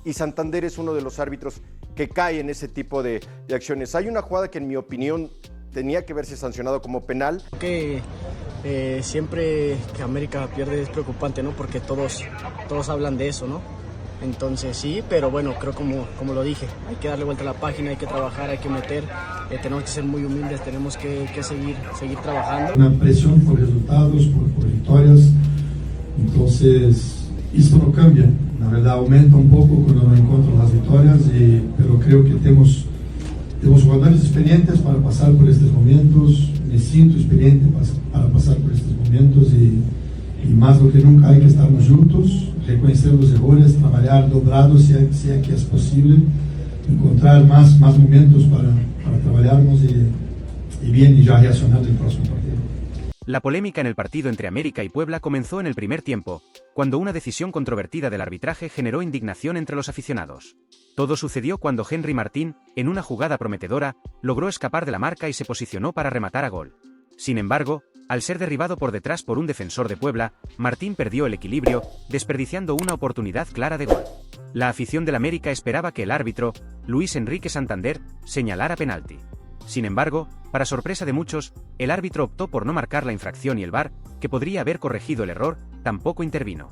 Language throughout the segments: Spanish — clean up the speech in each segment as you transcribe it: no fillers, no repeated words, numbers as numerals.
y Santander es uno de los árbitros que cae en ese tipo de acciones. Hay una jugada que en mi opinión tenía que verse sancionado como penal. Siempre que América pierde es preocupante, ¿no? Porque todos hablan de eso, ¿no? Entonces sí, pero bueno, creo como lo dije, hay que darle vuelta a la página, hay que trabajar, hay que meter, tenemos que ser muy humildes, tenemos que seguir trabajando. Una presión por resultados, por victorias, entonces esto no cambia, la verdad aumenta un poco cuando no encuentro las victorias, pero creo que tenemos jugadores experientes para pasar por estos momentos, me siento experiente para pasar por estos momentos y más do que nunca hay que estarmos juntos, reconocer los errores, trabajar dobrados si es que es posible, encontrar más momentos para trabajarnos y bien y ya reaccionando el próximo partido. La polémica en el partido entre América y Puebla comenzó en el primer tiempo, cuando una decisión controvertida del arbitraje generó indignación entre los aficionados. Todo sucedió cuando Henry Martín, en una jugada prometedora, logró escapar de la marca y se posicionó para rematar a gol. Sin embargo, al ser derribado por detrás por un defensor de Puebla, Martín perdió el equilibrio, desperdiciando una oportunidad clara de gol. La afición del América esperaba que el árbitro, Luis Enrique Santander, señalara penalti. Sin embargo, para sorpresa de muchos, el árbitro optó por no marcar la infracción y el VAR, que podría haber corregido el error, tampoco intervino.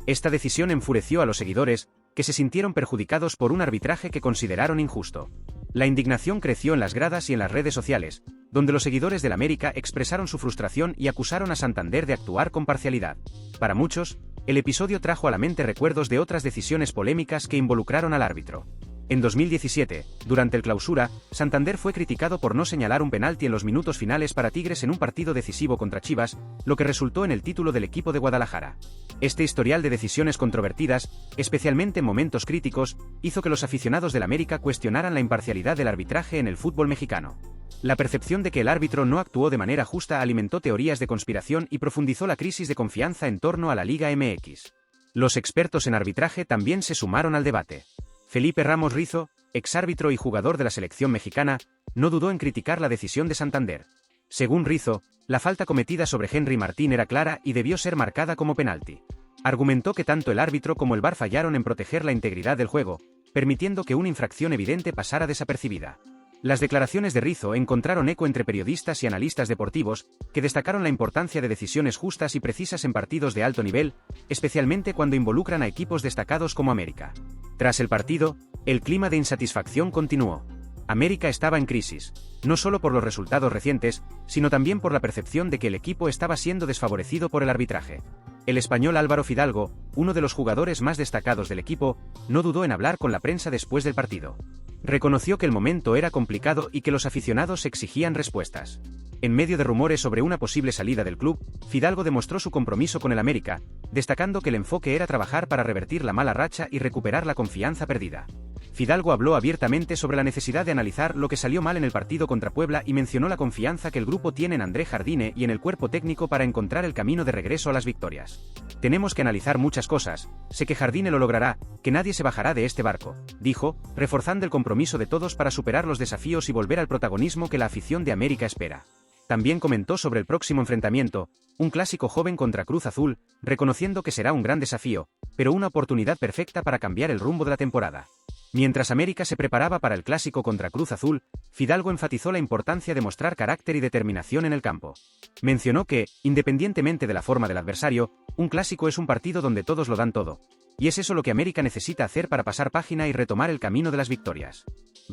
Esta decisión enfureció a los seguidores, que se sintieron perjudicados por un arbitraje que consideraron injusto. La indignación creció en las gradas y en las redes sociales, donde los seguidores del América expresaron su frustración y acusaron a Santander de actuar con parcialidad. Para muchos, el episodio trajo a la mente recuerdos de otras decisiones polémicas que involucraron al árbitro. En 2017, durante el Clausura, Santander fue criticado por no señalar un penalti en los minutos finales para Tigres en un partido decisivo contra Chivas, lo que resultó en el título del equipo de Guadalajara. Este historial de decisiones controvertidas, especialmente en momentos críticos, hizo que los aficionados del América cuestionaran la imparcialidad del arbitraje en el fútbol mexicano. La percepción de que el árbitro no actuó de manera justa alimentó teorías de conspiración y profundizó la crisis de confianza en torno a la Liga MX. Los expertos en arbitraje también se sumaron al debate. Felipe Ramos Rizo, exárbitro y jugador de la selección mexicana, no dudó en criticar la decisión de Santander. Según Rizo, la falta cometida sobre Henry Martín era clara y debió ser marcada como penalti. Argumentó que tanto el árbitro como el VAR fallaron en proteger la integridad del juego, permitiendo que una infracción evidente pasara desapercibida. Las declaraciones de Rizo encontraron eco entre periodistas y analistas deportivos, que destacaron la importancia de decisiones justas y precisas en partidos de alto nivel, especialmente cuando involucran a equipos destacados como América. Tras el partido, el clima de insatisfacción continuó. América estaba en crisis, no solo por los resultados recientes, sino también por la percepción de que el equipo estaba siendo desfavorecido por el arbitraje. El español Álvaro Fidalgo, uno de los jugadores más destacados del equipo, no dudó en hablar con la prensa después del partido. Reconoció que el momento era complicado y que los aficionados exigían respuestas. En medio de rumores sobre una posible salida del club, Fidalgo demostró su compromiso con el América, destacando que el enfoque era trabajar para revertir la mala racha y recuperar la confianza perdida. Fidalgo habló abiertamente sobre la necesidad de analizar lo que salió mal en el partido contra Puebla y mencionó la confianza que el grupo tiene en André Jardine y en el cuerpo técnico para encontrar el camino de regreso a las victorias. Tenemos que analizar muchas cosas, sé que Jardine lo logrará, que nadie se bajará de este barco, dijo, reforzando el compromiso de todos para superar los desafíos y volver al protagonismo que la afición de América espera. También comentó sobre el próximo enfrentamiento, un clásico joven contra Cruz Azul, reconociendo que será un gran desafío, pero una oportunidad perfecta para cambiar el rumbo de la temporada. Mientras América se preparaba para el clásico contra Cruz Azul, Fidalgo enfatizó la importancia de mostrar carácter y determinación en el campo. Mencionó que, independientemente de la forma del adversario, un clásico es un partido donde todos lo dan todo. Y es eso lo que América necesita hacer para pasar página y retomar el camino de las victorias.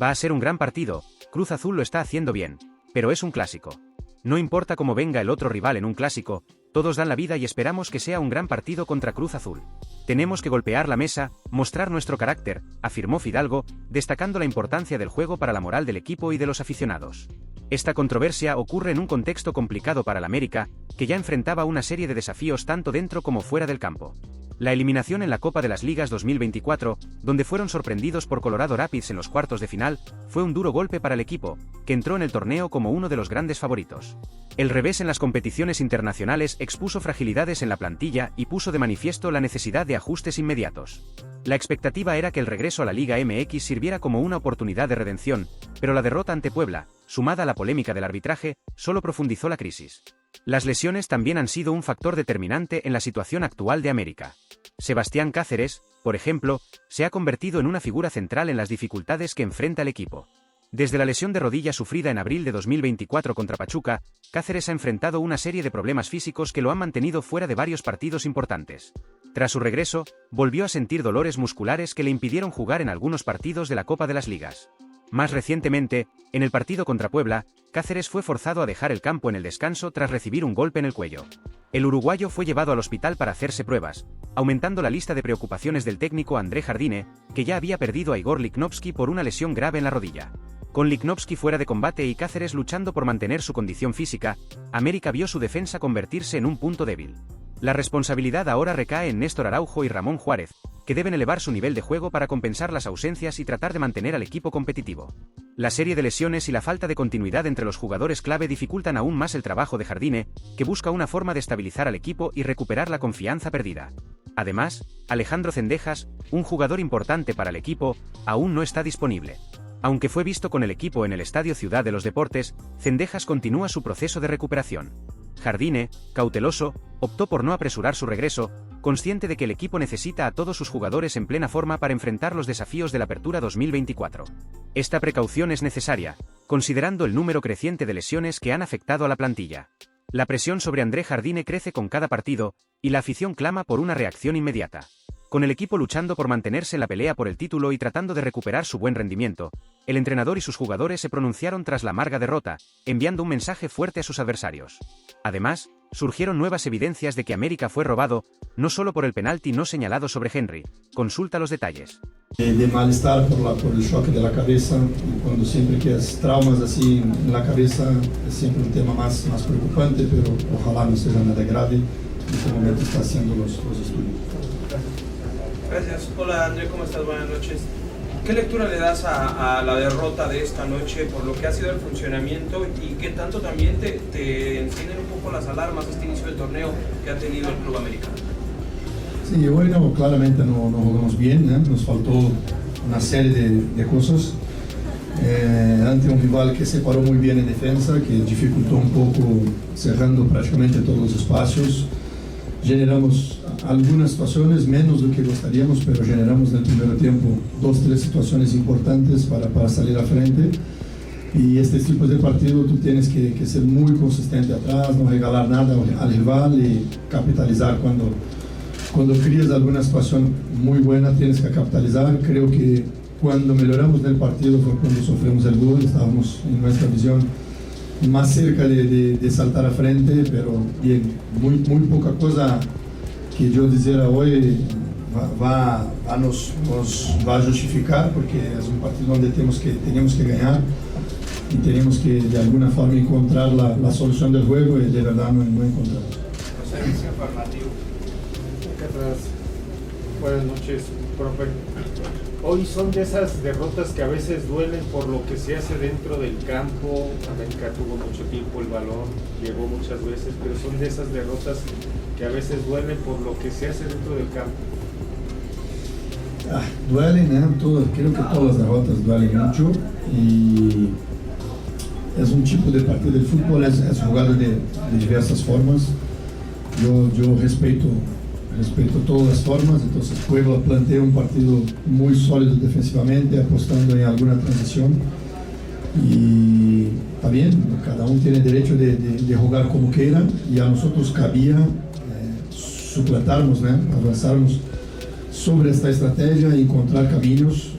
Va a ser un gran partido, Cruz Azul lo está haciendo bien, pero es un clásico. No importa cómo venga el otro rival en un clásico, todos dan la vida y esperamos que sea un gran partido contra Cruz Azul. Tenemos que golpear la mesa, mostrar nuestro carácter, afirmó Fidalgo, destacando la importancia del juego para la moral del equipo y de los aficionados. Esta controversia ocurre en un contexto complicado para el América, que ya enfrentaba una serie de desafíos tanto dentro como fuera del campo. La eliminación en la Copa de las Ligas 2024, donde fueron sorprendidos por Colorado Rapids en los cuartos de final, fue un duro golpe para el equipo, que entró en el torneo como uno de los grandes favoritos. El revés en las competiciones internacionales expuso fragilidades en la plantilla y puso de manifiesto la necesidad de ajustes inmediatos. La expectativa era que el regreso a la Liga MX sirviera como una oportunidad de redención, pero la derrota ante Puebla, sumada a la polémica del arbitraje, solo profundizó la crisis. Las lesiones también han sido un factor determinante en la situación actual de América. Sebastián Cáceres, por ejemplo, se ha convertido en una figura central en las dificultades que enfrenta el equipo. Desde la lesión de rodilla sufrida en abril de 2024 contra Pachuca, Cáceres ha enfrentado una serie de problemas físicos que lo han mantenido fuera de varios partidos importantes. Tras su regreso, volvió a sentir dolores musculares que le impidieron jugar en algunos partidos de la Copa de las Ligas. Más recientemente, en el partido contra Puebla, Cáceres fue forzado a dejar el campo en el descanso tras recibir un golpe en el cuello. El uruguayo fue llevado al hospital para hacerse pruebas, aumentando la lista de preocupaciones del técnico André Jardine, que ya había perdido a Igor Lichnowsky por una lesión grave en la rodilla. Con Lichnowsky fuera de combate y Cáceres luchando por mantener su condición física, América vio su defensa convertirse en un punto débil. La responsabilidad ahora recae en Néstor Araujo y Ramón Juárez, que deben elevar su nivel de juego para compensar las ausencias y tratar de mantener al equipo competitivo. La serie de lesiones y la falta de continuidad entre los jugadores clave dificultan aún más el trabajo de Jardine, que busca una forma de estabilizar al equipo y recuperar la confianza perdida. Además, Alejandro Zendejas, un jugador importante para el equipo, aún no está disponible. Aunque fue visto con el equipo en el Estadio Ciudad de los Deportes, Zendejas continúa su proceso de recuperación. Jardine, cauteloso, optó por no apresurar su regreso, consciente de que el equipo necesita a todos sus jugadores en plena forma para enfrentar los desafíos de la Apertura 2024. Esta precaución es necesaria, considerando el número creciente de lesiones que han afectado a la plantilla. La presión sobre André Jardine crece con cada partido, y la afición clama por una reacción inmediata. Con el equipo luchando por mantenerse en la pelea por el título y tratando de recuperar su buen rendimiento, el entrenador y sus jugadores se pronunciaron tras la amarga derrota, enviando un mensaje fuerte a sus adversarios. Además, surgieron nuevas evidencias de que América fue robado, no solo por el penalti no señalado sobre Henry. Consulta los detalles. De malestar por el choque de la cabeza, cuando siempre que es traumas así en la cabeza es siempre un tema más preocupante, pero ojalá no sea nada grave. En este momento está haciendo los estudios. Gracias. Hola André, ¿cómo estás? Buenas noches. ¿Qué lectura le das a la derrota de esta noche por lo que ha sido el funcionamiento y qué tanto también te encienden un poco las alarmas este inicio del torneo que ha tenido el Club Americano? Sí, hoy claramente no jugamos bien, ¿eh? Nos faltó una serie de cosas. Ante un rival que se paró muy bien en defensa, que dificultó un poco cerrando prácticamente todos los espacios. Generamos algunas situaciones, menos de lo que gustaríamos, pero generamos en el primer tiempo 2-3 situaciones importantes para salir a frente. Y este tipo de partido tú tienes que ser muy consistente atrás, no regalar nada al rival y capitalizar cuando crías alguna situación muy buena, tienes que capitalizar. Creo que cuando mejoramos en el partido fue cuando sufrimos el gol, estábamos en nuestra visión más cerca de saltar a frente, pero bien, muy poca cosa que yo dijera hoy nos va a justificar, porque es un partido donde tenemos que ganar y tenemos que de alguna forma encontrar la solución del juego, y de verdad no encontramos. Servicio informativo. Buenas noches, profe. Hoy son de esas derrotas que a veces duelen por lo que se hace dentro del campo. América tuvo mucho tiempo el balón, llegó muchas veces, pero son de esas derrotas que a veces duelen por lo que se hace dentro del campo. Duelen, creo que todas las derrotas duelen mucho, y es un tipo de partido del fútbol, es jugado de diversas formas. Yo respeto todas las formas, entonces Puebla plantea un partido muy sólido defensivamente, apostando en alguna transición, y está bien, cada uno tiene derecho de jugar como quiera, y a nosotros cabía suplantarnos, avanzarnos sobre esta estrategia y encontrar caminos.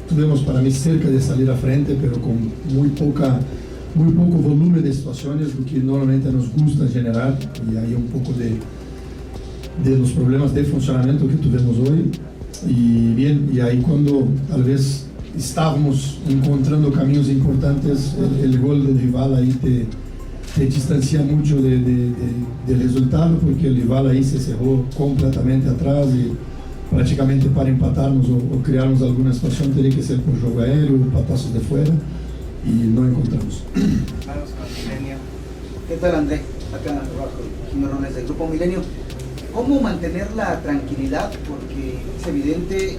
Tuvimos para mí cerca de salir a frente, pero con muy poco volumen de situaciones, lo que normalmente nos gusta generar, y hay un poco de los problemas de funcionamiento que tuvimos hoy. Y bien, y ahí cuando tal vez estábamos encontrando caminos importantes, el gol del rival ahí te distancia mucho del resultado, porque el rival ahí se cerró completamente atrás y prácticamente para empatarnos o crearnos alguna situación tenía que ser por juego aéreo, patazos de fuera, y no encontramos. Vamos con Milenio. ¿Qué tal, André? Acá abajo, Jiménez Rones del Grupo Milenio. ¿Cómo mantener la tranquilidad? Porque es evidente,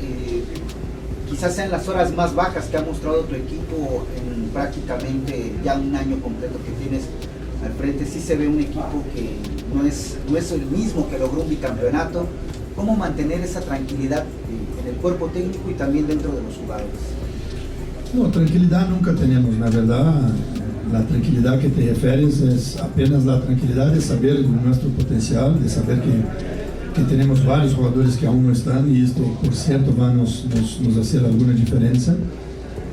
quizás sean las horas más bajas que ha mostrado tu equipo en prácticamente ya un año completo que tienes al frente. Sí se ve un equipo que no es el mismo que logró un bicampeonato, ¿Cómo mantener esa tranquilidad en el cuerpo técnico y también dentro de los jugadores? No, tranquilidad nunca tenemos, la verdad. La tranquilidad que te refieres es apenas la tranquilidad de saber nuestro potencial, de saber que tenemos varios jugadores que aún no están y esto, por cierto, va a nos hacer alguna diferencia.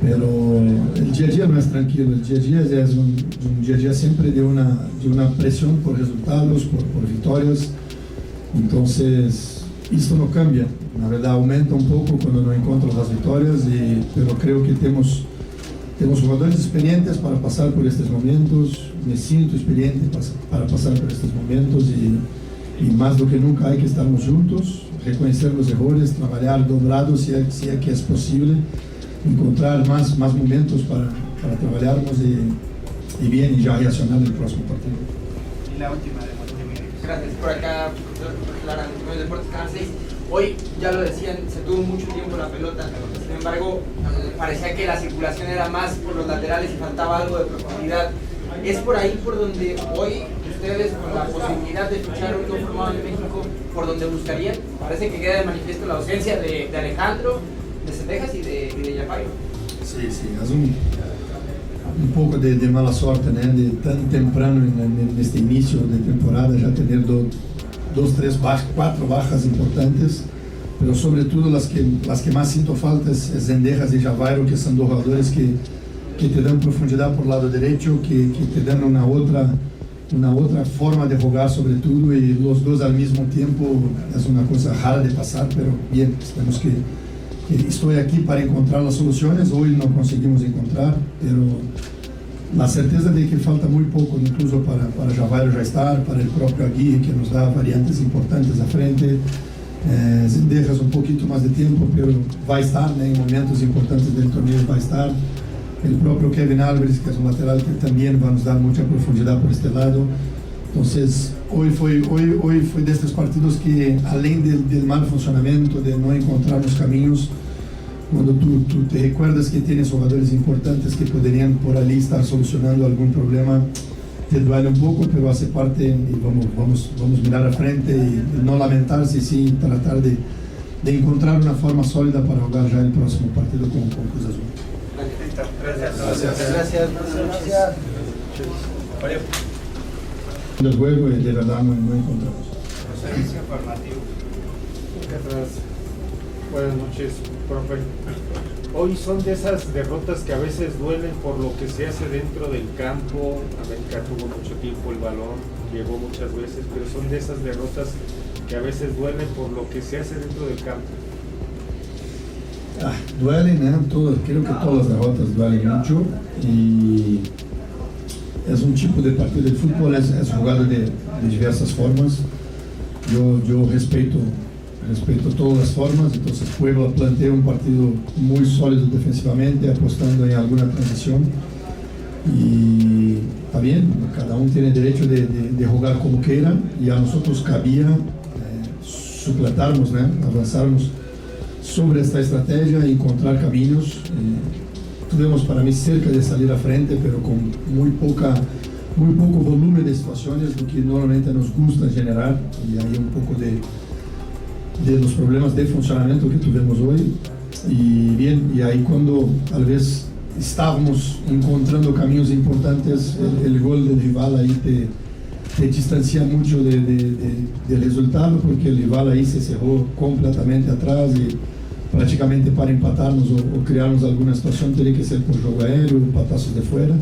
Pero el día a día no es tranquilo, el día a día es un día a día siempre de una presión por resultados, por victorias. Entonces, esto no cambia. La verdad, aumenta un poco cuando no encuentro las victorias, pero creo que tenemos jugadores experientes para pasar por estos momentos. Me siento experiente para pasar por estos momentos y más do que nunca hay que estarnos juntos, reconocer los errores, trabajar dobrados si es que es posible, encontrar más momentos para trabajarnos y bien y ya reaccionar en el próximo partido. Y la última de Montemir. Gracias. Por acá, profesor Lara, Deportes Canal 6. Hoy, ya lo decían, se tuvo mucho tiempo la pelota, sin embargo, parecía que la circulación era más por los laterales y faltaba algo de profundidad. Es por ahí por donde hoy ustedes, con la posibilidad de fichar un club formado en México, por donde buscarían. Parece que queda de manifiesto la ausencia de Alejandro, de Cendejas y de Yapairo. Sí, es un poco de mala suerte, ¿no? De tan temprano en este inicio de temporada ya tener cuatro bajas importantes, pero sobre todo las que más siento falta es Cendejas y Yapairo, que son dos jugadores que te dan profundidad por el lado derecho, que te dan una otra forma de jugar sobre todo, y los dos al mismo tiempo es una cosa rara de pasar, pero bien, tenemos que estoy aquí para encontrar las soluciones. Hoy no conseguimos encontrar, pero la certeza de que falta muy poco, incluso para Yapairo ya estar, para el propio Aguirre, que nos da variantes importantes a frente. Cendejas un poquito más de tiempo, pero va a estar, ¿no? En momentos importantes del torneo va a estar. El propio Kevin Álvarez, que es un lateral que también va a nos dar mucha profundidad por este lado. Entonces, hoy fue de estos partidos que, além del mal funcionamiento, de no encontrar los caminos, cuando tú te recuerdas que tienes jugadores importantes que podrían por allí estar solucionando algún problema, te duele un poco, pero hace parte y vamos mirar a frente y no lamentarse, sí tratar de encontrar una forma sólida para jugar ya el próximo partido con Cruz Azul. Gracias. El juego y de verdad no encontramos. Servicio informativo. Buenas noches, profe. Hoy son de esas derrotas que a veces duelen por lo que se hace dentro del campo. América tuvo mucho tiempo el balón, llegó muchas veces, pero son de esas derrotas que a veces duelen por lo que se hace dentro del campo. Duelen, ¿eh? Creo que todas las derrotas duelen mucho y es un tipo de partido de fútbol, es jugado de diversas formas. Yo respeto todas las formas, entonces Puebla plantea un partido muy sólido defensivamente, apostando en alguna transición y está bien, cada uno tiene derecho de jugar como quiera y a nosotros cabía suplantarnos, ¿no? Avanzarnos sobre esta estrategia e encontrar caminos. Tuvimos para mí cerca de salir a frente, pero con muy poco volumen de situaciones, lo que normalmente nos gusta generar, y hay un poco de los problemas de funcionamiento que tuvimos hoy. Y bien, y ahí cuando tal vez estábamos encontrando caminos importantes, el gol del rival ahí te distancia mucho del resultado, porque el rival ahí se cerró completamente atrás y prácticamente para empatarnos o crearnos alguna situación tenía que ser por juego aéreo, patazos de fuera,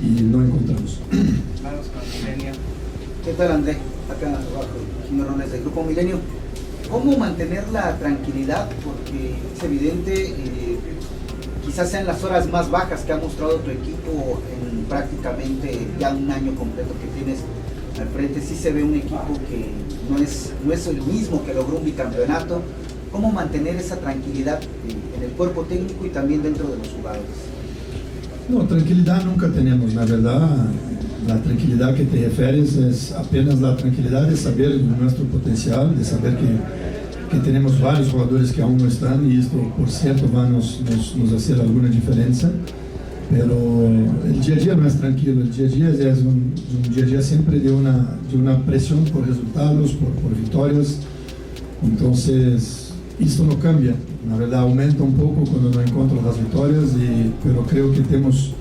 y no encontramos. Vamos con Milenio. ¿Qué tal, André? Acá abajo, Jimmy Rones del Grupo Milenio. ¿Cómo mantener la tranquilidad? Porque es evidente, quizás sean las horas más bajas que ha mostrado tu equipo en prácticamente ya un año completo que tienes al frente. Sí se ve un equipo que no es el mismo que logró un bicampeonato. ¿Cómo mantener esa tranquilidad en el cuerpo técnico y también dentro de los jugadores? No, tranquilidad nunca tenemos, la verdad. La tranquilidad que te refieres es apenas la tranquilidad de saber nuestro potencial, de saber que tenemos varios jugadores que aún no están y esto, por cierto, va a nos hacer alguna diferencia. Pero el día a día no es tranquilo, el día a día es un día a día siempre de una presión por resultados, por victorias. Entonces, esto no cambia. Na verdade, aumenta um pouco quando não encontram as vitórias, pero creo que temos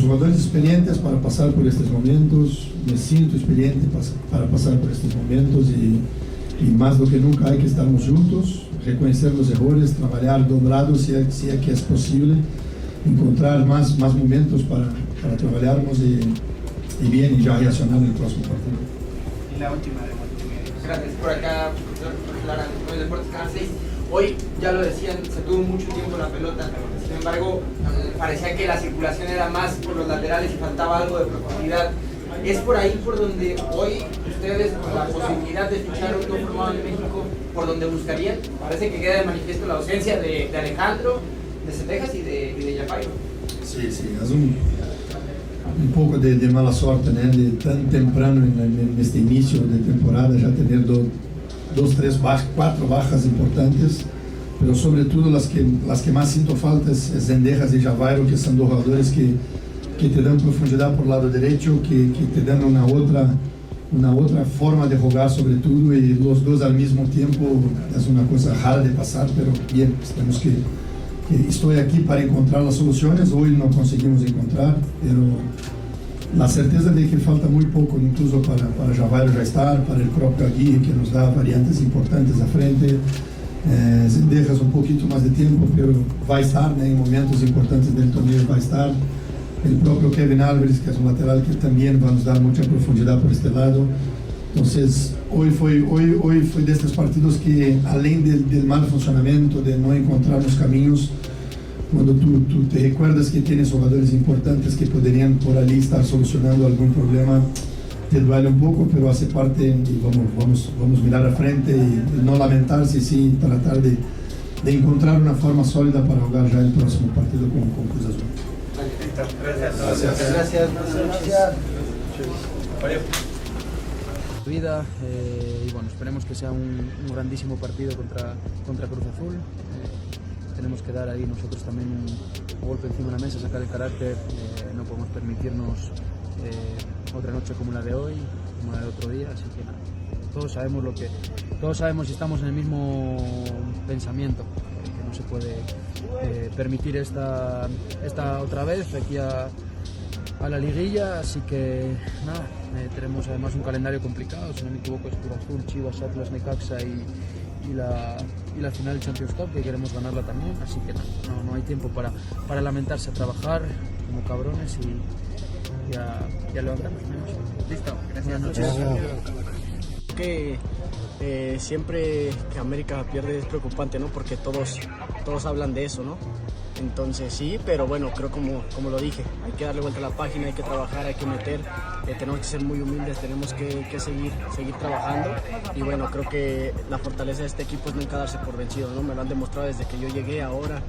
jogadores experientes para passar por estes momentos. Me sinto experiente para passar por estes momentos e mais do que nunca há que estarmos juntos, reconhecer os erros, trabalhar dobrado se é que é possível, encontrar mais momentos para trabalharmos e bien y já reaccionar no próximo partido. Y la última de Montevideo. Gracias. Por acá, profesor Lara, de Deportes Canal 6. Hoy, ya lo decían, se tuvo mucho tiempo la pelota, sin embargo, parecía que la circulación era más por los laterales y faltaba algo de profundidad. ¿Es por ahí por donde hoy ustedes, con la posibilidad de fichar un nuevo formado en México, por donde buscarían? Parece que queda de manifiesto la ausencia de Alejandro, de Cendejas y de Yapairo. Sí, es un poco de mala sorte, ¿no? De tan temprano en este inicio de temporada ya tener cuatro bajas importantes, pero sobre todo las que más siento falta es Zendejas y Javairo, que son dos jugadores que te dan profundidad por el lado derecho, que te dan una otra forma de jugar sobre todo, y los dos al mismo tiempo es una cosa rara de pasar, pero bien, tenemos que estoy aquí para encontrar las soluciones. Hoy no conseguimos encontrar, pero la certeza de que falta muy poco, incluso para Javairo ya estar, para el propio Aguirre, que nos da variantes importantes a frente. Zendejas un poquito más de tiempo, pero va a estar, ¿no? En momentos importantes del torneo va a estar. El propio Kevin Álvarez, que es un lateral que también va a nos dar mucha profundidad por este lado. Entonces, hoy fue de estos partidos que, além del mal funcionamiento, de no encontrar los caminos, cuando tú te recuerdas que tienes jugadores importantes que podrían por allí estar solucionando algún problema, te duele un poco, pero hace parte y vamos mirar a frente y no lamentarse, sí tratar de encontrar una forma sólida para jugar ya el próximo partido con Cruz Azul. Gracias. Vida y bueno, esperemos que sea un grandísimo partido contra Cruz Azul. Tenemos que dar ahí nosotros también un golpe encima de la mesa, sacar el carácter. No podemos permitirnos otra noche como la de hoy, como la del otro día, así que nada, todos sabemos y estamos en el mismo pensamiento, que no se puede permitir esta otra vez aquí a la liguilla, así que nada, tenemos además un calendario complicado, si no me equivoco es Cruz Azul, Chivas, Atlas, Necaxa y la final del Champions Cup, que queremos ganarla también, así que no hay tiempo para lamentarse, a trabajar como cabrones y ya lo hablamos. Listo, buenas noches. Que siempre que América pierde es preocupante, ¿no? Porque todos hablan de eso, ¿no? Entonces sí, pero bueno, creo como lo dije, hay que darle vuelta a la página, hay que trabajar, hay que meter, tenemos que ser muy humildes, tenemos que seguir trabajando y bueno, creo que la fortaleza de este equipo es nunca darse por vencido, ¿no? Me lo han demostrado desde que yo llegué, ahora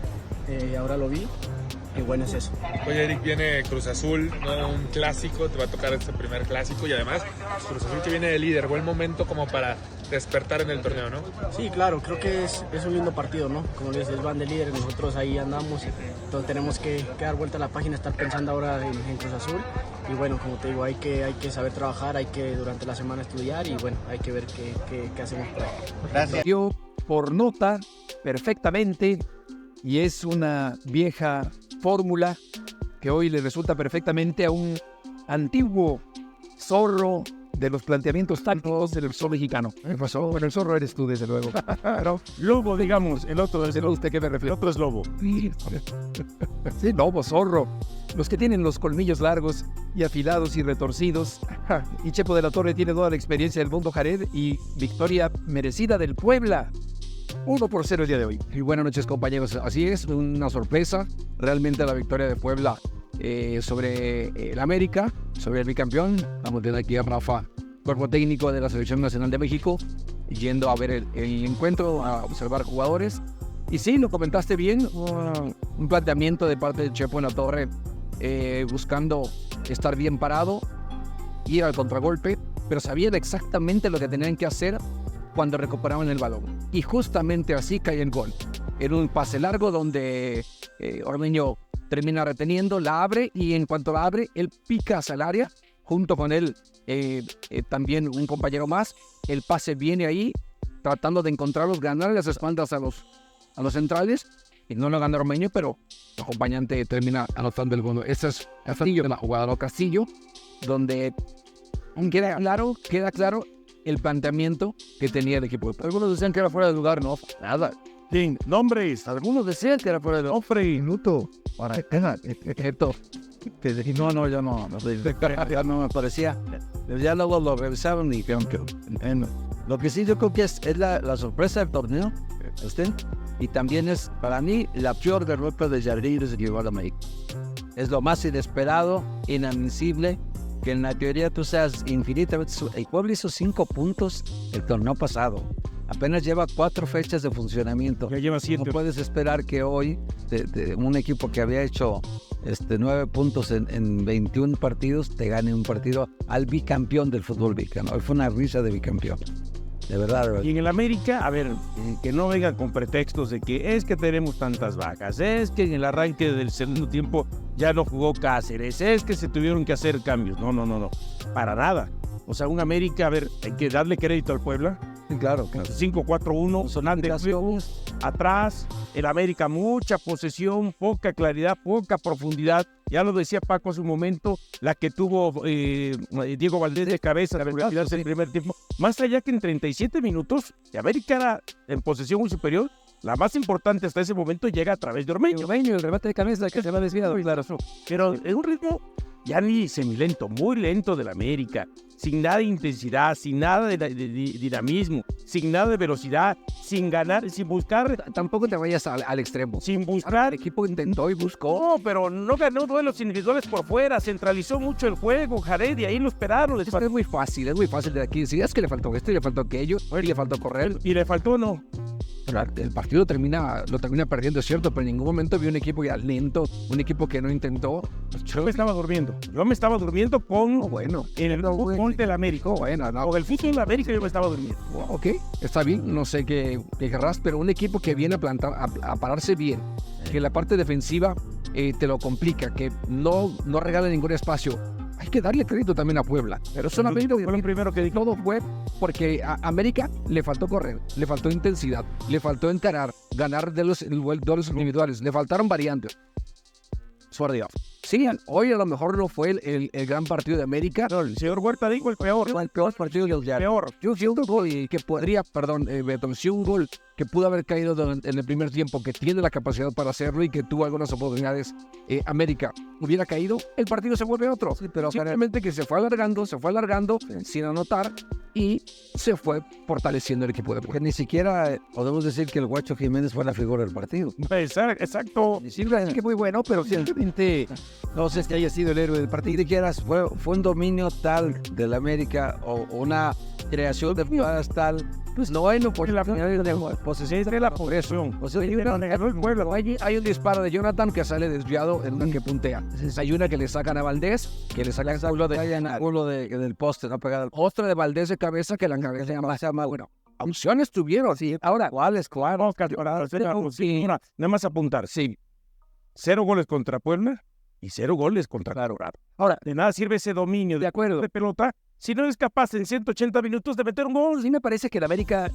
lo vi y bueno, es eso. Oye, Eric, viene Cruz Azul, ¿no? Un clásico, te va a tocar este primer clásico y además Cruz Azul que viene de líder, buen momento como para despertar en el torneo, ¿no? Sí, claro, creo que es un lindo partido, ¿no? Como les van de líder, nosotros ahí andamos, entonces tenemos que dar vuelta a la página, estar pensando ahora en Cruz Azul y bueno, como te digo, hay que saber trabajar, hay que durante la semana estudiar y bueno, hay que ver qué hacemos por ahí. Gracias. Por nota perfectamente y es una vieja fórmula que hoy le resulta perfectamente a un antiguo zorro de los planteamientos tácticos del zorro mexicano. ¿Qué pasó? Bueno, el zorro eres tú, desde luego. ¿No? Lobo, digamos, el otro, desde luego, ¿usted qué me refiere? El otro es lobo. Sí, lobo, zorro. Los que tienen los colmillos largos y afilados y retorcidos. Y Chepo de la Torre tiene toda la experiencia del mundo Jared y victoria merecida del Puebla. 1-0 el día de hoy. Y buenas noches, compañeros. Así es, una sorpresa. Realmente la victoria de Puebla sobre el América, sobre el bicampeón. Vamos a tener aquí a Rafa, cuerpo técnico de la Selección Nacional de México, yendo a ver el encuentro, a observar jugadores. Y sí, lo comentaste bien, un planteamiento de parte de Chepo en la Torre, buscando estar bien parado, ir al contragolpe, pero sabían exactamente lo que tenían que hacer cuando recuperaban el balón. Y justamente así cae el gol. En un pase largo donde Ormeño termina reteniendo, la abre y en cuanto la abre, él pica hacia el área, junto con él también un compañero más. El pase viene ahí, tratando de encontrarlos, ganar las espaldas a los centrales, y no lo gana Ormeño, pero el acompañante termina anotando el gol. Esa es Castillo de la jugada, ¿no? Castillo, donde queda claro el planteamiento que tenía el equipo. Algunos decían que era fuera de lugar, no, nada. Sin nombres, algunos decían que era fuera de ofre minuto para Esto. no, ya no me parecía. Ya luego lo revisaron y dijeron que lo que sí yo creo que es la sorpresa del torneo, y también es para mí la peor derrota de Jardín desde que llegó a la América. Es lo más inesperado, inadmisible, que en la teoría tú seas infinitamente. El pueblo hizo 5 puntos el torneo pasado. Apenas lleva 4 fechas de funcionamiento. Ya lleva 7. No puedes esperar que hoy, de un equipo que había hecho 9 puntos en 21 partidos, te gane un partido al bicampeón del fútbol mexicano. Hoy fue una risa de bicampeón. De verdad. Y en el América, a ver, que no vengan con pretextos de que es que tenemos tantas bajas, es que en el arranque del segundo tiempo ya no jugó Cáceres, es que se tuvieron que hacer cambios. No, para nada. O sea, un América, a ver, hay que darle crédito al Puebla. Claro. 5-4-1, sonante atrás, el América mucha posesión, poca claridad, poca profundidad. Ya lo decía Paco hace un momento, la que tuvo Diego Valdés de cabeza para quedarse en el primer tiempo. Más allá que en 37 minutos, de América era en posesión muy superior. La más importante hasta ese momento llega a través de Ormeño. El remate de cabeza que se va desviado. Claro, pero en un ritmo ya ni semilento, muy lento del América, sin nada de intensidad, sin nada de dinamismo, sin nada de velocidad, sin ganar, sin buscar. Tampoco te vayas al extremo. Sin buscar. El equipo intentó y buscó. No, pero no ganó duelos individuales por fuera, centralizó mucho el juego, Jared, y ahí lo esperaron. Es muy fácil de aquí. Si es que le faltó esto y le faltó aquello, y le faltó correr. Y le faltó, no. Pero el partido lo termina perdiendo, es cierto, pero en ningún momento vi un equipo ya lento, un equipo que no intentó. Yo me estaba durmiendo con en el fútbol del América. Con el fútbol del América yo me estaba durmiendo. Ok, está bien, no sé qué querrás, pero un equipo que viene a pararse bien, que la parte defensiva te lo complica, que no regala ningún espacio. Hay que darle crédito también a Puebla, pero solamente fue lo primero que dije. Todo fue porque a América le faltó correr, le faltó intensidad, le faltó encarar, ganar de los duelos individuales, le faltaron variantes. Sí, hoy a lo mejor no fue el gran partido de América. No, el señor Huerta dijo el peor. Fue el peor partido del día. Peor. Yo sí un gol que podría, Beto, sí un gol que pudo haber caído en el primer tiempo, que tiene la capacidad para hacerlo y que tuvo algunas oportunidades. América hubiera caído, el partido se vuelve otro. Sí, pero simplemente que se fue alargando, sin anotar y se fue fortaleciendo el equipo de Puebla. Que ni siquiera podemos decir que el Guacho Jiménez fue la figura del partido. Exacto. Sí, es que muy bueno, pero simplemente no sé si haya sido el héroe del partido. Si quieras, fue un dominio tal del América o una creación de jugadas tal. Pues no hay por la posesión de la posesión. Hay un disparo de Jonathan que sale desviado en una que puntea. Hay una que le sacan a Valdés, que le sacan a uno del poste, no pegado. Otra de Valdés de cabeza que la cabeza más. Bueno, opciones tuvieron, sí. Ahora, ¿cuáles? Claro. Nada más apuntar, sí. 0 goles contra Puebla y 0 goles contra Colorado. Ahora, de nada sirve ese dominio de pelota si no eres capaz en 180 minutos de meter un gol. Sí me parece que el América,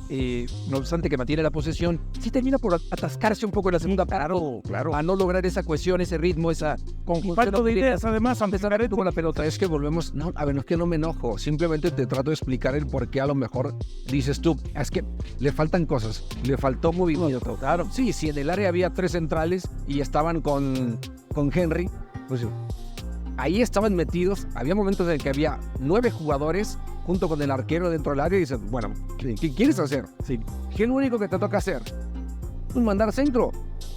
no obstante que mantiene la posesión, sí termina por atascarse un poco en la segunda parte. Claro. A no lograr esa cohesión, ese ritmo, esa... Con falta de ideas, además, empezar con la pelota. Es que volvemos... No, a ver, no es que no me enojo. Simplemente te trato de explicar el por qué a lo mejor dices tú. Es que le faltan cosas. Le faltó movimiento. Claro. Sí, si en el área había 3 centrales y estaban con Henry, pues... Ahí estaban metidos, había momentos en que había 9 jugadores junto con el arquero dentro del área y dices, bueno, ¿qué quieres hacer? Sí. ¿Qué es lo único que te toca hacer? Pues mandar centro.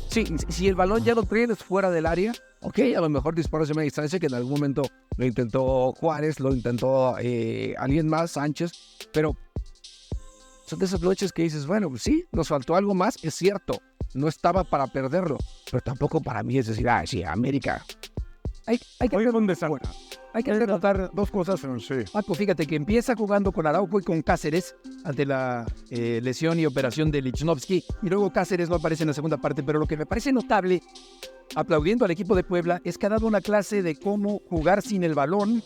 Sí, si el balón ya lo tienes fuera del área, ok, a lo mejor disparos de media distancia, que en algún momento lo intentó Juárez, lo intentó alguien más, Sánchez, pero son de esas noches que dices, bueno, pues sí, nos faltó algo más, es cierto, no estaba para perderlo, pero tampoco para mí es decir, sí, América... Hay que tratar 2 cosas. Sí. Paco, fíjate que empieza jugando con Araujo y con Cáceres ante la lesión y operación de Lichnowsky, y luego Cáceres no aparece en la segunda parte, pero lo que me parece notable aplaudiendo al equipo de Puebla, es que ha dado una clase de cómo jugar sin el balón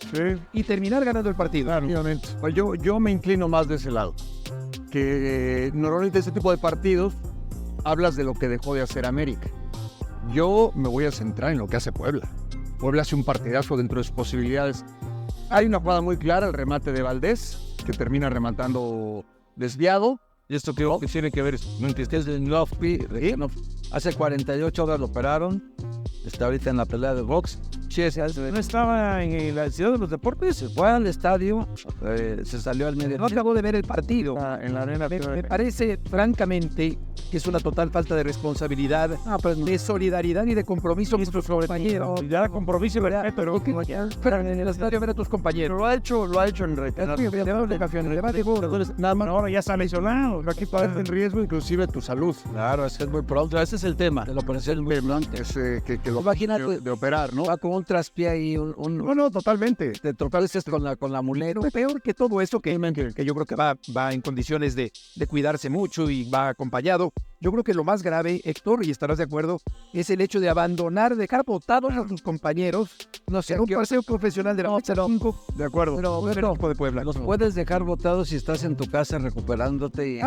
y terminar ganando el partido. Claro, obviamente. Pues yo me inclino más de ese lado. Que normalmente ese tipo de partidos hablas de lo que dejó de hacer América. Yo me voy a centrar en lo que hace Puebla. Puebla hace un partidazo dentro de sus posibilidades. Hay una jugada muy clara, el remate de Valdés, que termina rematando desviado. Y esto que tiene que ver, no entiendes, de Novpi, hace 48 horas lo operaron, está ahorita en la pelea de box. No estaba en la ciudad de los deportes, se fue al estadio, se salió al medio. No acabó de ver el partido. En la arena. Me parece, francamente, que es una total falta de responsabilidad, de solidaridad y de compromiso con sus compañeros. Ya compromiso, ¿verdad? Pero en el estadio a ver a tus compañeros. Lo ha hecho en Nada más. Ahora ya está lesionado. Aquí parece en riesgo inclusive tu salud. Claro, es que es muy pronto. Ese es el tema de la operación muy blanca. Que lo Imagínate de operar, ¿no? Va con un traspié ahí, No, totalmente. Te tropezas con la mulera. Peor que todo eso que yo creo que va en condiciones de cuidarse mucho y va acompañado. Yo creo que lo más grave, Héctor, y estarás de acuerdo, es el hecho de abandonar, dejar botados a sus compañeros, no sé, un paseo profesional de la fecha 5. De acuerdo. Pero de Puebla. Los puedes dejar botados si estás en tu casa recuperándote y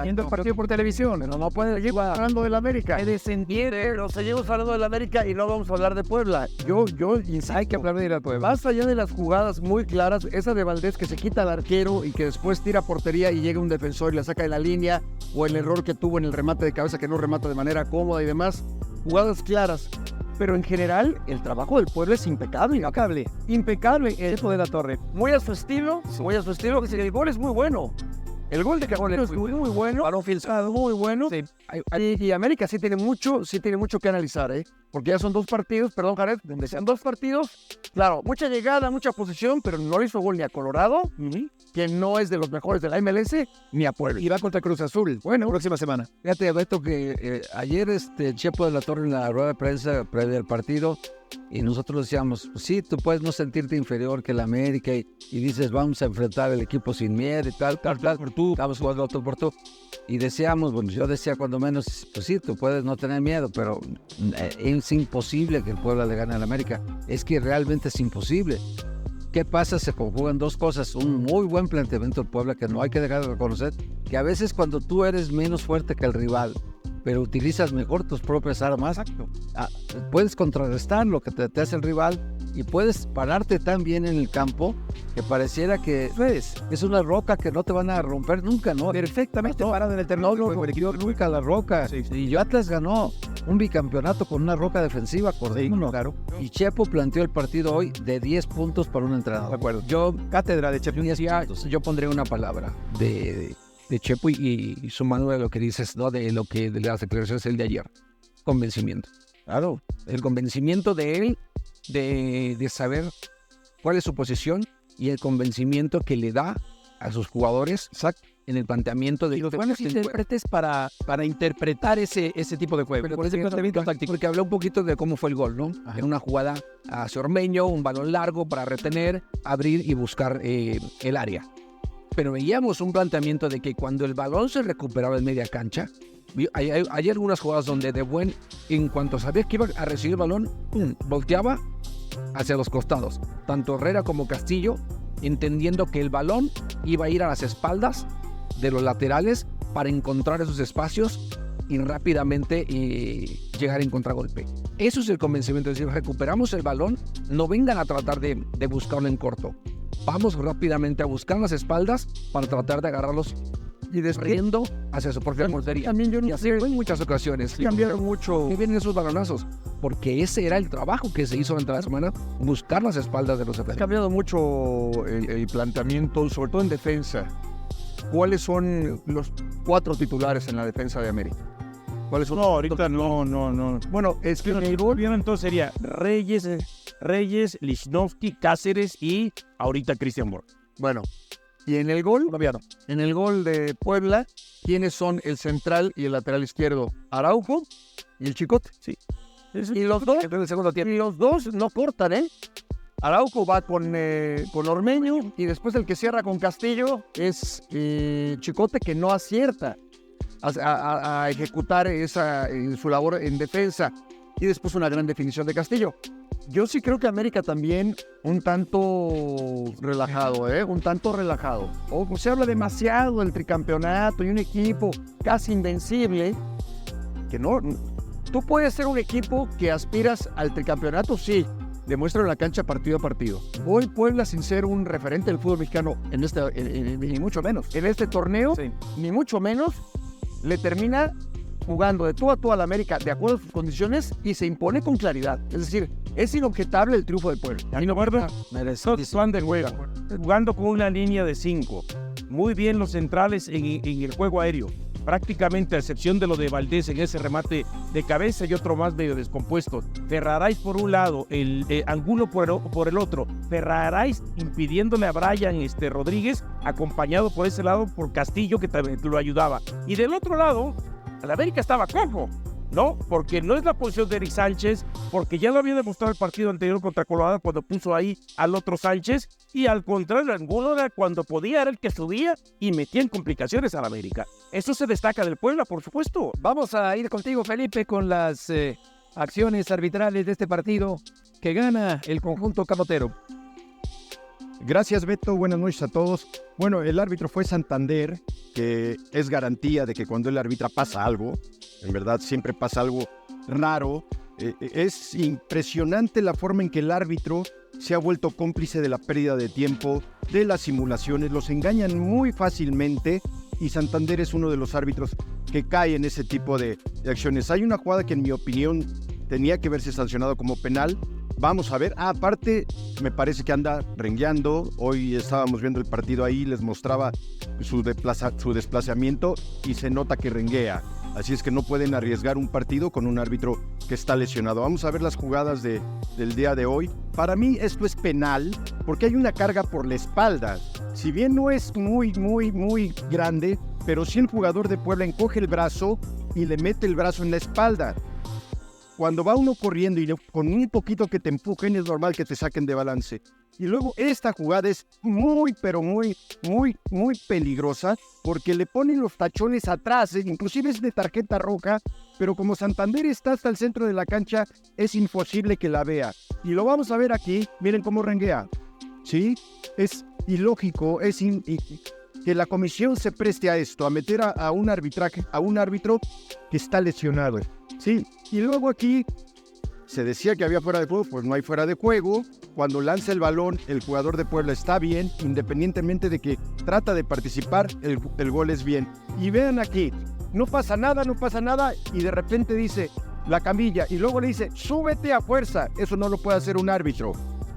viendo el partido por televisión. Pero no puedes seguir hablando del América. Pero seguimos hablando del América y no vamos a hablar de Puebla. Yo insisto, hay que hablar de ir al Puebla. Más allá de las jugadas muy claras, esa de Valdés que se quita al arquero y que después tira portería y llega un defensor y la saca de la línea, o el error que tuvo en el remate de cabeza que no remata de manera cómoda y demás, jugadas claras. Pero en general, el trabajo del Puebla es impecable. Impecable. El de la Torre. Muy a su estilo, que el gol es muy bueno. El gol de Cajón es muy bueno. Balón filtrado. Muy bueno. Sí. Y América sí tiene mucho que analizar, porque ya son 2 partidos, perdón, Jared, donde sean 2 partidos, claro, mucha llegada, mucha posesión, pero no le hizo gol ni a Colorado, que no es de los mejores de la MLS, ni a Puebla. Y va contra Cruz Azul. Bueno, próxima semana. Fíjate, Beto, que ayer Chepo de la Torre en la rueda de prensa previa al partido, y nosotros decíamos, pues sí, tú puedes no sentirte inferior que el América, y dices, vamos a enfrentar al equipo sin miedo y tal, estamos jugando otro por tú. Y decíamos, bueno, yo decía cuando menos, pues sí, tú puedes no tener miedo, pero es imposible que el Puebla le gane al América. Es que realmente es imposible. ¿Qué pasa? Se conjugan 2 cosas. Un muy buen planteamiento del Puebla que no hay que dejar de reconocer, que a veces cuando tú eres menos fuerte que el rival, pero utilizas mejor tus propias armas, puedes contrarrestar lo que te hace el rival y puedes pararte tan bien en el campo que pareciera que es una roca que no te van a romper nunca, ¿no? Perfectamente parado en el terreno. Nunca la roca. Sí. Y Atlas ganó un bicampeonato con una roca defensiva, acordémonos. Claro. Y Chepo planteó el partido hoy de 10 puntos para un entrenador. De acuerdo. Yo, cátedra de Chepo. Yo pondría una palabra de Chepo y sumando de lo que dices, ¿no? De las declaraciones del de ayer. Convencimiento. Claro. El convencimiento de él de saber cuál es su posición y el convencimiento que le da a sus jugadores en el planteamiento de los buenos intérpretes para interpretar ese tipo de juego. Por ese planteamiento táctico. Porque habló un poquito de cómo fue el gol, ¿no? En una jugada hacia Ormeño, un balón largo para retener, abrir y buscar el área. Pero veíamos un planteamiento de que cuando el balón se recuperaba en media cancha, hay algunas jugadas donde en cuanto sabía que iba a recibir el balón, volteaba hacia los costados. Tanto Herrera como Castillo, entendiendo que el balón iba a ir a las espaldas de los laterales para encontrar esos espacios y rápidamente llegar en contragolpe. Eso es el convencimiento, es decir, recuperamos el balón, no vengan a tratar de buscarlo en corto. Vamos rápidamente a buscar las espaldas para tratar de agarrarlos y desriendo hacia su propia portería. También yo y así en muchas ocasiones cambiaron mucho. Que vienen esos balonazos, porque ese era el trabajo que se hizo durante la semana, buscar las espaldas de los defensores. Ha cambiado mucho el planteamiento, sobre todo en defensa. ¿Cuáles son los 4 titulares en la defensa de América? ¿Cuáles son? No, ahorita no. Bueno, es que en el gol entonces sería Reyes, Lichnowsky, Cáceres y ahorita Christian Borg. Bueno, y en el gol, en el gol de Puebla, ¿quiénes son el central y el lateral izquierdo? Araujo y el Chicote. Sí. Y los dos no cortan, Araujo va con Ormeño y después el que cierra con Castillo es Chicote, que no acierta a ejecutar su labor en defensa. y después una gran definición de Castillo. Yo sí creo que América también un tanto relajado, un tanto relajado. O se habla demasiado del tricampeonato y un equipo casi invencible, que no. Tú puedes ser un equipo que aspiras al tricampeonato, sí. Demuestra en la cancha partido a partido. Hoy Puebla, sin ser un referente del fútbol mexicano, ni mucho menos, en este torneo, sí, ni mucho menos, le termina jugando de tú a tú a la América de acuerdo a sus condiciones y se impone con claridad. Es decir, es inobjetable el triunfo del Puebla. ¿Y no, verdad? Jugando con una línea de 5. Muy bien los centrales en el juego aéreo. Prácticamente a excepción de lo de Valdés en ese remate de cabeza y otro más medio descompuesto. Ferraráis por un lado, el Angulo por el otro. Ferraráis impidiéndole a Brian Rodríguez, acompañado por ese lado por Castillo, que también lo ayudaba. Y del otro lado, el América estaba cojo, ¿no? Porque no es la posición de Eric Sánchez, porque ya lo había demostrado el partido anterior contra Colorado cuando puso ahí al otro Sánchez, y al contrario, Angulo era cuando podía, era el que subía y metía en complicaciones al América. Eso se destaca del Puebla, por supuesto. Vamos a ir contigo, Felipe, con las acciones arbitrales de este partido que gana el conjunto camotero. Gracias, Beto. Buenas noches a todos. Bueno, el árbitro fue Santander, que es garantía de que cuando él arbitra pasa algo. En verdad, siempre pasa algo raro. Es impresionante la forma en que el árbitro se ha vuelto cómplice de la pérdida de tiempo, de las simulaciones. Los engañan muy fácilmente y Santander es uno de los árbitros que cae en ese tipo de acciones. Hay una jugada que, en mi opinión, tenía que verse sancionado como penal. Vamos a ver. Aparte, me parece que anda rengueando. Hoy estábamos viendo el partido ahí, les mostraba su desplazamiento y se nota que renguea. Así es que no pueden arriesgar un partido con un árbitro que está lesionado. Vamos a ver las jugadas del día de hoy. Para mí esto es penal porque hay una carga por la espalda. Si bien no es muy grande, pero sí el jugador de Puebla encoge el brazo y le mete el brazo en la espalda. Cuando va uno corriendo y con un poquito que te empujen, es normal que te saquen de balance. Y luego esta jugada es muy peligrosa porque le ponen los tachones atrás, inclusive es de tarjeta roja, pero como Santander está hasta el centro de la cancha, es imposible que la vea. Y lo vamos a ver aquí, miren cómo renguea. ¿Sí? Es ilógico, que la comisión se preste a esto, a meter a un árbitro que está lesionado. Sí, y luego aquí se decía que había fuera de juego, pues no hay fuera de juego. Cuando lanza el balón, el jugador de Puebla está bien, independientemente de que trata de participar, el gol es bien. Y vean aquí, no pasa nada, y de repente dice la camilla, y luego le dice, súbete a fuerza. Eso no lo puede hacer un árbitro.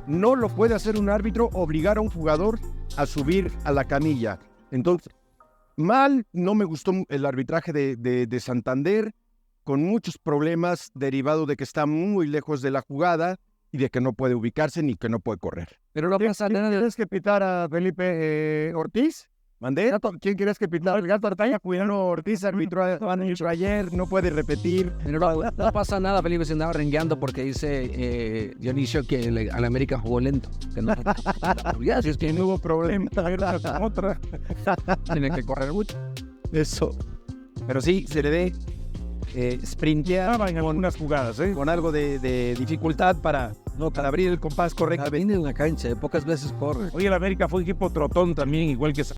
No lo puede hacer un árbitro, obligar a un jugador a subir a la camilla. Entonces, no me gustó el arbitraje de Santander, con muchos problemas derivado de que está muy lejos de la jugada y de que no puede ubicarse ni que no puede correr. Pero no pasa nada. ¿Tienes que pitar a Felipe Ortiz? ¿Mandé? ¿Quién quieres que pitar? ¿El Gato Artaña? Cuidado, Ortiz arbitró ayer, no puede repetir. Pero no pasa nada, Felipe se andaba rengueando porque dice Dionisio que al América jugó lento. Que no, ya, si es que no hubo problema. Otra. Tiene que correr mucho. Eso. Pero sí, se le ve sprinteaba en algunas jugadas, con algo de dificultad para abrir el compás correcto. Viene en la cancha, pocas veces corre. Hoy el América fue un equipo trotón también, igual que